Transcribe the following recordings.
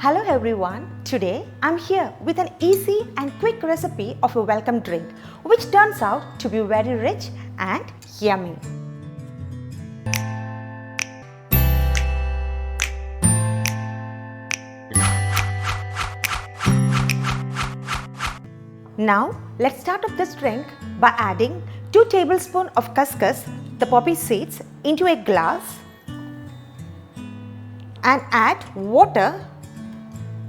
Hello everyone, today I'm here with an easy and quick recipe of a welcome drink which turns out to be very rich and yummy. Now let's start off this drink by adding 2 tablespoons of couscous, the poppy seeds, into a glass and add water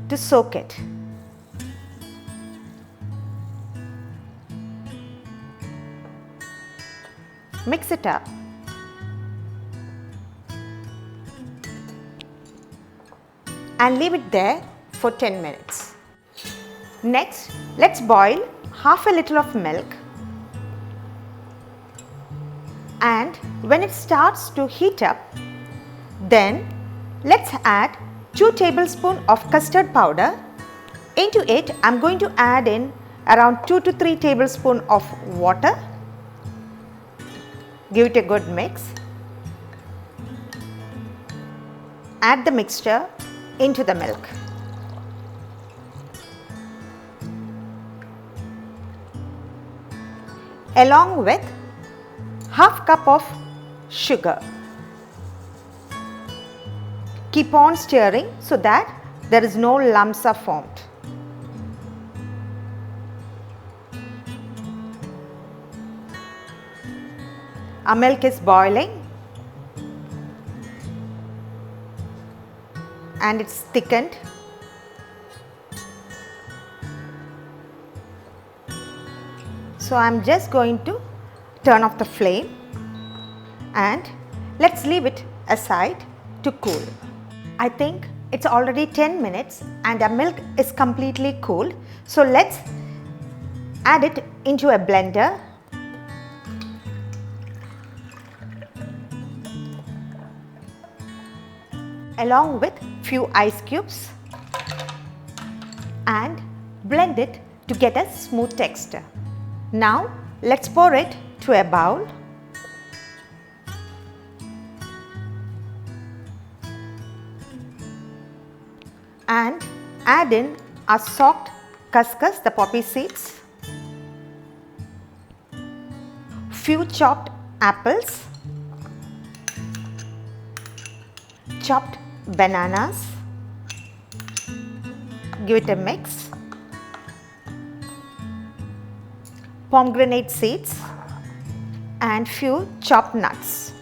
to soak it. Mix it up. And leave it there for 10 minutes. Next, let's boil half a liter of milk, and when it starts to heat up, then let's add 2 tablespoons of custard powder. Into it, I'm going to add in around 2 to 3 tablespoons of water. Give it a good mix. Add the mixture into the milk. Along with half cup of sugar. Keep on stirring so that there is no lumps are formed. Our milk is boiling and it's thickened. So I'm just going to turn off the flame and let's leave it aside to cool. I think it's already 10 minutes and our milk is completely cooled. So let's add it into a blender. Along with few ice cubes and blend it to get a smooth texture. Now let's pour it to a bowl. And add in our soaked couscous, the poppy seeds, few chopped apples, chopped bananas, give it a mix, pomegranate seeds and few chopped nuts.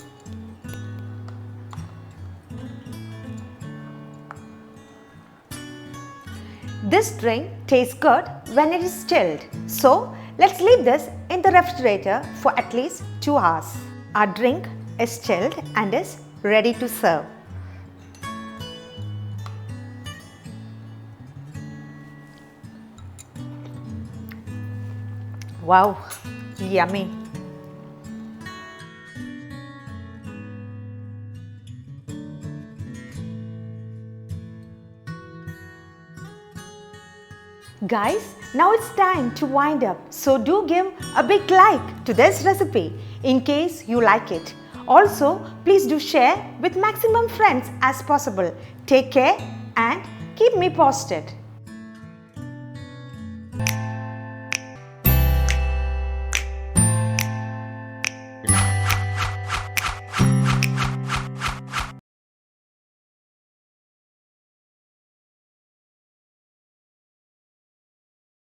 This drink tastes good when it is chilled, so let's leave this in the refrigerator for at least 2 hours. Our drink is chilled and is ready to serve. Wow, yummy! Guys, now it's time to wind up, so do give a big like to this recipe in case you like it. Also, please do share with maximum friends as possible. Take care and keep me posted.